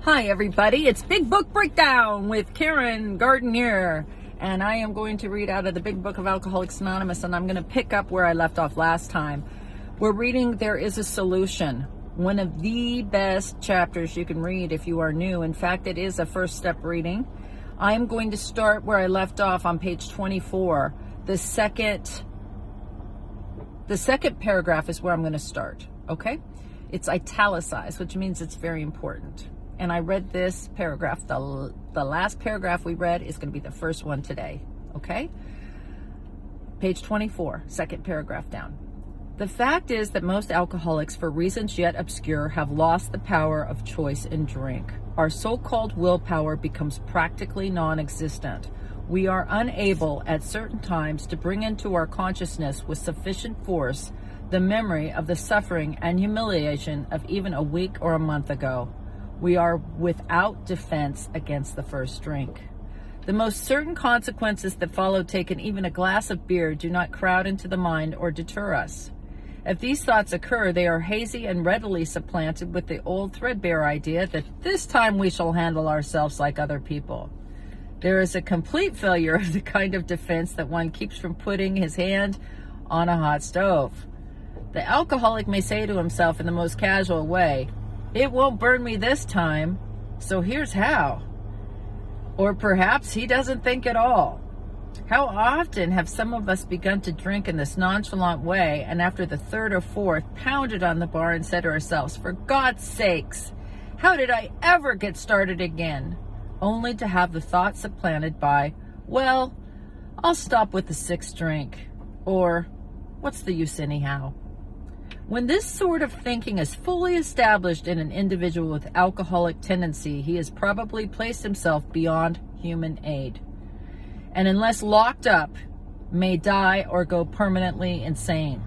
Hi everybody, it's Big Book Breakdown with Karen Gardenier, and I am going to read out of the Big Book of Alcoholics Anonymous, and I'm going to pick up where I left off last time. We're reading There Is a Solution, one of the best chapters you can read if you are new. In fact, it is a first step reading. I'm going to start where I left off on page 24. The second paragraph is where I'm going to start, okay? It's italicized, which means it's very important. And I read this paragraph. The last paragraph we read is going to be the first one today, okay? Page 24, second paragraph down. The fact is that most alcoholics, for reasons yet obscure, have lost the power of choice in drink. Our so-called willpower becomes practically non-existent. We are unable at certain times to bring into our consciousness with sufficient force the memory of the suffering and humiliation of even a week or a month ago. We are without defense against the first drink. The most certain consequences that follow taking even a glass of beer do not crowd into the mind or deter us. If these thoughts occur, they are hazy and readily supplanted with the old threadbare idea that this time we shall handle ourselves like other people. There is a complete failure of the kind of defense that one keeps from putting his hand on a hot stove. The alcoholic may say to himself in the most casual way, "It won't burn me this time, so here's how." Or perhaps he doesn't think at all. How often have some of us begun to drink in this nonchalant way, and after the third or fourth, pounded on the bar and said to ourselves, "For God's sakes, how did I ever get started again?" Only to have the thought supplanted by, "Well, I'll stop with the sixth drink," or "What's the use anyhow?" When this sort of thinking is fully established in an individual with alcoholic tendency, he has probably placed himself beyond human aid, and unless locked up, may die or go permanently insane.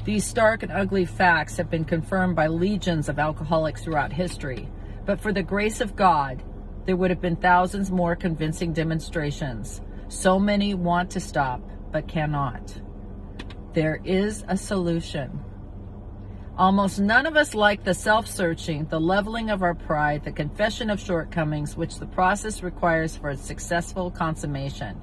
These stark and ugly facts have been confirmed by legions of alcoholics throughout history, but for the grace of God, there would have been thousands more convincing demonstrations. So many want to stop, but cannot. There is a solution. Almost none of us like the self-searching, the leveling of our pride, the confession of shortcomings, which the process requires for its successful consummation.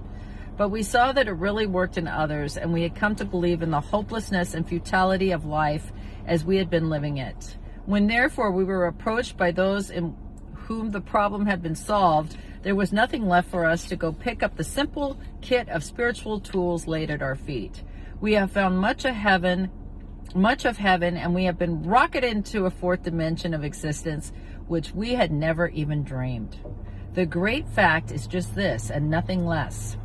But we saw that it really worked in others, and we had come to believe in the hopelessness and futility of life as we had been living it. When therefore we were approached by those in whom the problem had been solved, there was nothing left for us to go pick up the simple kit of spiritual tools laid at our feet. We have found much of heaven, and we have been rocketed into a fourth dimension of existence which we had never even dreamed. The great fact is just this, and nothing less: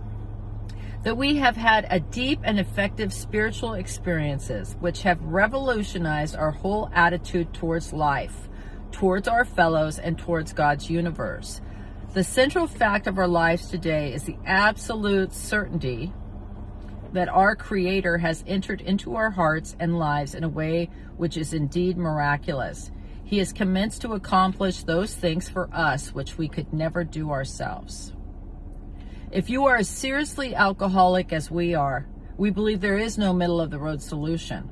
that we have had a deep and effective spiritual experiences which have revolutionized our whole attitude towards life, towards our fellows, and towards God's universe. The central fact of our lives today is the absolute certainty that our Creator has entered into our hearts and lives in a way which is indeed miraculous. He has commenced to accomplish those things for us which we could never do ourselves. If you are as seriously alcoholic as we are, we believe there is no middle-of-the-road solution.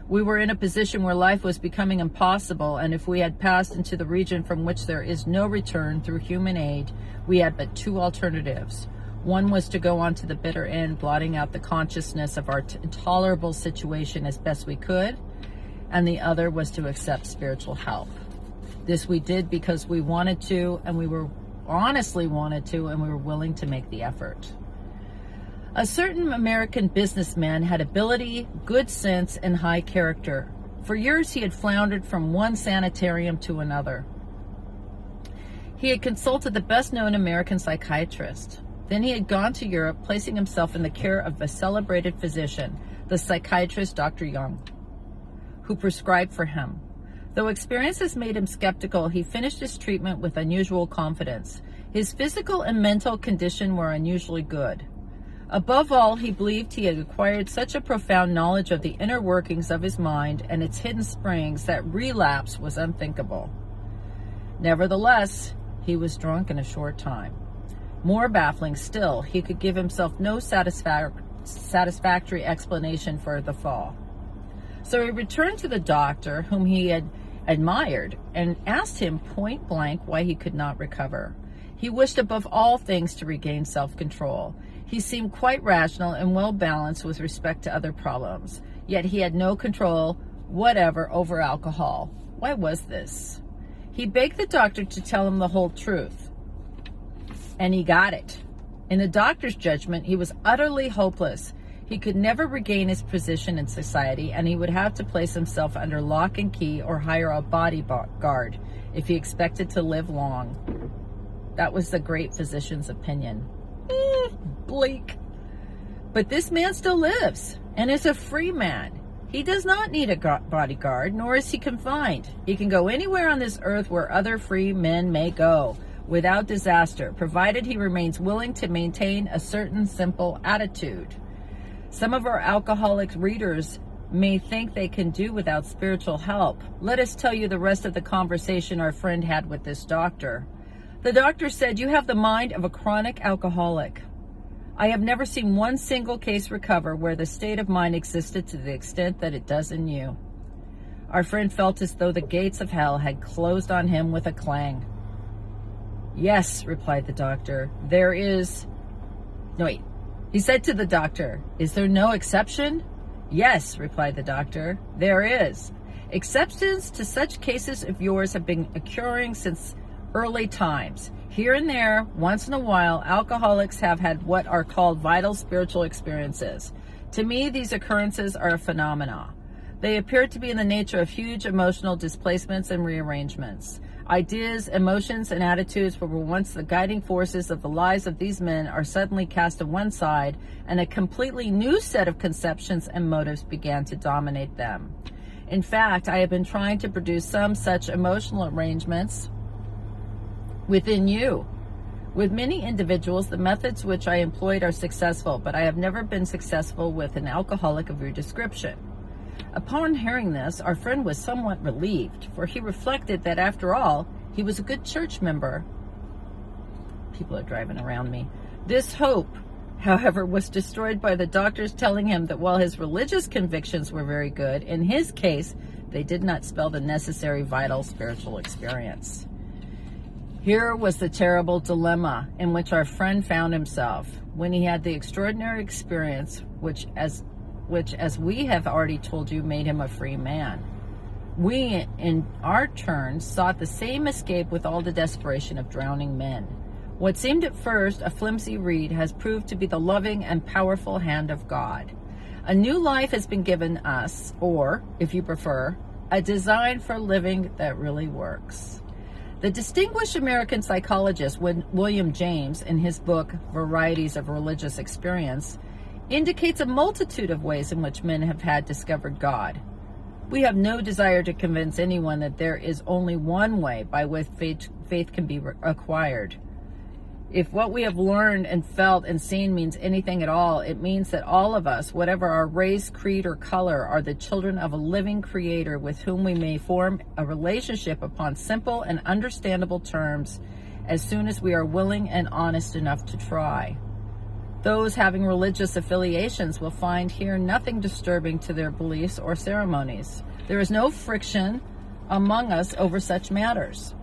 We were in a position where life was becoming impossible, and if we had passed into the region from which there is no return through human aid, we had but two alternatives. One was to go on to the bitter end, blotting out the consciousness of our intolerable situation as best we could, and the other was to accept spiritual help. This we did because we wanted to, and we were honestly wanted to, and we were willing to make the effort. A certain American businessman had ability, good sense, and high character. For years he had floundered from one sanitarium to another. He had consulted the best-known American psychiatrist. Then he had gone to Europe, placing himself in the care of a celebrated physician, the psychiatrist Dr. Jung, who prescribed for him. Though experiences made him skeptical, he finished his treatment with unusual confidence. His physical and mental condition were unusually good. Above all, he believed he had acquired such a profound knowledge of the inner workings of his mind and its hidden springs that relapse was unthinkable. Nevertheless, he was drunk in a short time. More baffling still, he could give himself no satisfactory explanation for the fall. So he returned to the doctor, whom he had admired and asked him point blank why he could not recover. He wished above all things to regain self-control. He seemed quite rational and well balanced with respect to other problems, yet he had no control whatever over alcohol. Why was this? He begged the doctor to tell him the whole truth, and he got it. In the doctor's judgment, he was utterly hopeless. He could never regain his position in society, and he would have to place himself under lock and key or hire a bodyguard if he expected to live long. That was the great physician's opinion. Bleak. But this man still lives and is a free man. He does not need a bodyguard, nor is he confined. He can go anywhere on this earth where other free men may go without disaster, provided he remains willing to maintain a certain simple attitude. Some of our alcoholic readers may think they can do without spiritual help. Let us tell you the rest of the conversation our friend had with this doctor. The doctor said, "You have the mind of a chronic alcoholic. I have never seen one single case recover where the state of mind existed to the extent that it does in you." Our friend felt as though the gates of hell had closed on him with a clang. "Yes," replied the doctor, "there is..." No, wait. He said to the doctor, "Is there no exception?" "Yes," replied the doctor, "there is. Exceptions to such cases of yours have been occurring since early times. Here and there, once in a while, alcoholics have had what are called vital spiritual experiences. To me, these occurrences are a phenomena. They appear to be in the nature of huge emotional displacements and rearrangements. Ideas, emotions, and attitudes that were once the guiding forces of the lives of these men are suddenly cast to one side, and a completely new set of conceptions and motives began to dominate them. In fact, I have been trying to produce some such emotional arrangements within you. With many individuals, the methods which I employed are successful, but I have never been successful with an alcoholic of your description." Upon hearing this, our friend was somewhat relieved, for he reflected that after all, he was a good church member. People are driving around me. This hope, however, was destroyed by the doctors telling him that while his religious convictions were very good, in his case, they did not spell the necessary vital spiritual experience. Here was the terrible dilemma in which our friend found himself when he had the extraordinary experience which, as we have already told you, made him a free man. We, in our turn, sought the same escape with all the desperation of drowning men. What seemed at first a flimsy reed has proved to be the loving and powerful hand of God. A new life has been given us, or, if you prefer, a design for living that really works. The distinguished American psychologist William James, in his book Varieties of Religious Experience, indicates a multitude of ways in which men have had discovered God. We have no desire to convince anyone that there is only one way by which faith can be acquired. If what we have learned and felt and seen means anything at all, it means that all of us, whatever our race, creed, or color, are the children of a living creator with whom we may form a relationship upon simple and understandable terms as soon as we are willing and honest enough to try. Those having religious affiliations will find here nothing disturbing to their beliefs or ceremonies. There is no friction among us over such matters.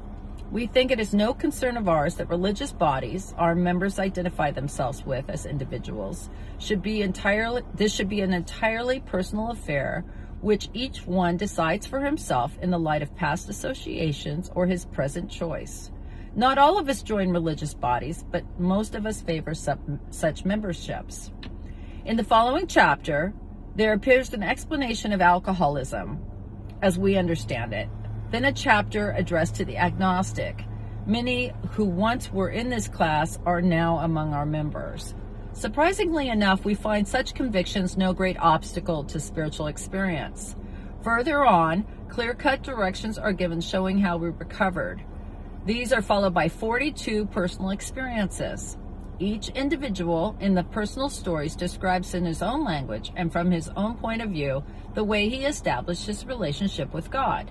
We think it is no concern of ours that religious bodies our members identify themselves with as individuals should be an entirely personal affair which each one decides for himself in the light of past associations or his present choice. Not all of us join religious bodies, but most of us favor such memberships. In the following chapter, there appears an explanation of alcoholism as we understand it. Then a chapter addressed to the agnostic. Many who once were in this class are now among our members. Surprisingly enough, we find such convictions no great obstacle to spiritual experience. Further on, clear-cut directions are given showing how we recovered. These are followed by 42 personal experiences. Each individual in the personal stories describes in his own language and from his own point of view the way he established his relationship with God.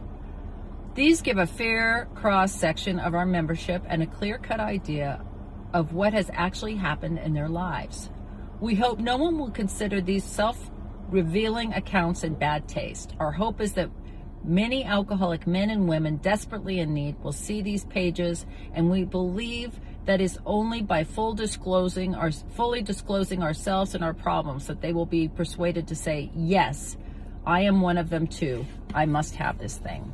These give a fair cross-section of our membership and a clear-cut idea of what has actually happened in their lives. We hope no one will consider these self-revealing accounts in bad taste. Our hope is that Many alcoholic men and women desperately in need will see these pages, and we believe that is only by fully disclosing ourselves and our problems that they will be persuaded to say, yes, I am one of them too. I must have this thing.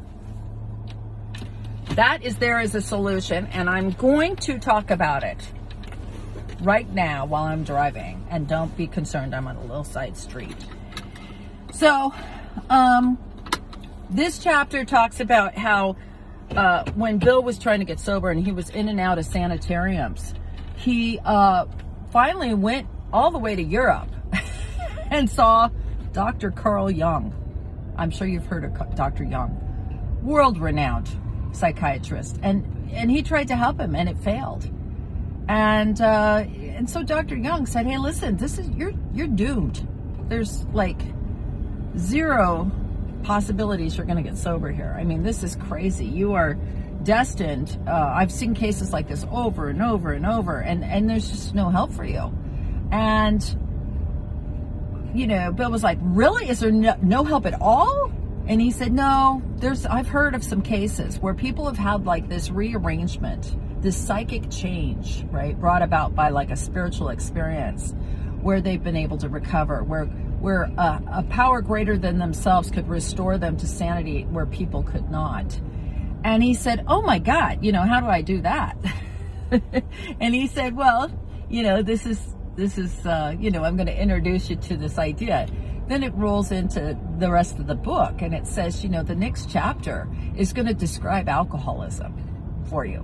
That is there as a solution, and I'm going to talk about it right now while I'm driving. And don't be concerned, I'm on a little side street. So, this chapter talks about how when Bill was trying to get sober and he was in and out of sanitariums, he finally went all the way to Europe and saw Dr. Carl Jung. I'm sure you've heard of Dr. Jung, world-renowned psychiatrist, and he tried to help him, and it failed. And so Dr. Jung said, "Hey, listen, this is you're doomed. There's like zero possibilities you're going to get sober here. I mean, this is crazy. You are destined. I've seen cases like this over and over and over, and there's just no help for you." And Bill was like, "Really? Is there no help at all?" And he said, "No, I've heard of some cases where people have had like this rearrangement, this psychic change, right, brought about by like a spiritual experience, where they've been able to recover, where a power greater than themselves could restore them to sanity where people could not." And he said, "Oh my God, how do I do that?" And he said, "Well, this is I'm going to introduce you to this idea." Then it rolls into the rest of the book, and it says, the next chapter is going to describe alcoholism for you,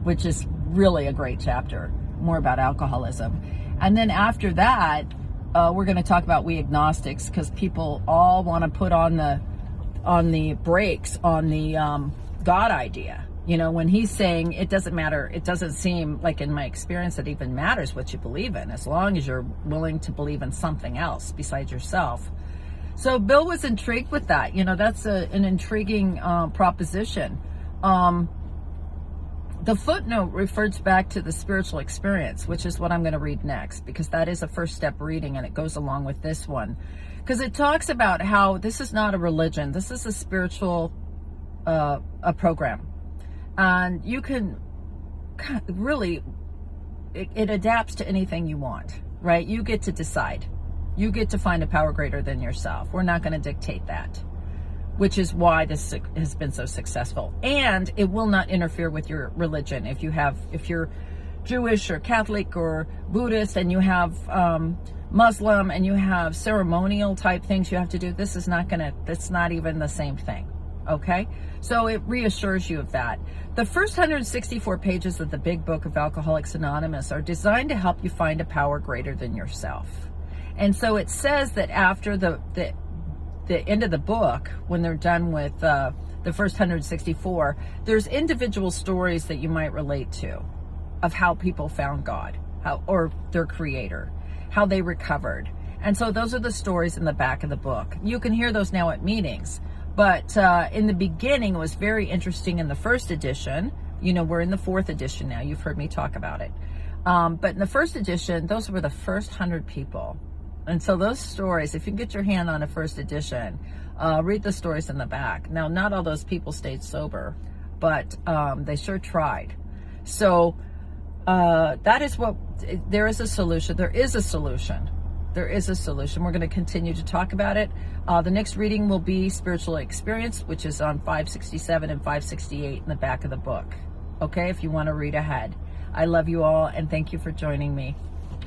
which is really a great chapter, more about alcoholism. And then after that, we're going to talk about we agnostics, because people all want to put on the brakes on the God idea. When he's saying it doesn't matter, it doesn't seem like in my experience it even matters what you believe in, as long as you're willing to believe in something else besides yourself. So Bill was intrigued with that. That's an intriguing proposition. The footnote refers back to the spiritual experience, which is what I'm going to read next, because that is a first step reading, and it goes along with this one. Because it talks about how this is not a religion. This is a spiritual a program. And you can really, it adapts to anything you want, right? You get to decide. You get to find a power greater than yourself. We're not going to dictate that, which is why this has been so successful. And it will not interfere with your religion. If you're Jewish or Catholic or Buddhist, and you have Muslim, and you have ceremonial type things you have to do, that's not even the same thing. Okay? So it reassures you of that. The first 164 pages of the big book of Alcoholics Anonymous are designed to help you find a power greater than yourself. And so it says that after the end of the book, when they're done with the first 164, there's individual stories that you might relate to of how people found God, or their creator, how they recovered. And so those are the stories in the back of the book. You can hear those now at meetings. But in the beginning, it was very interesting in the first edition. We're in the fourth edition now. You've heard me talk about it. But in the first edition, those were the first 100 people. And so those stories, if you can get your hand on a first edition, read the stories in the back. Now, not all those people stayed sober, but they sure tried. So that is there is a solution. There is a solution. There is a solution. We're going to continue to talk about it. The next reading will be Spiritual Experience, which is on 567 and 568 in the back of the book. Okay, if you want to read ahead. I love you all, and thank you for joining me.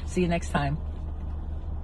See you next time.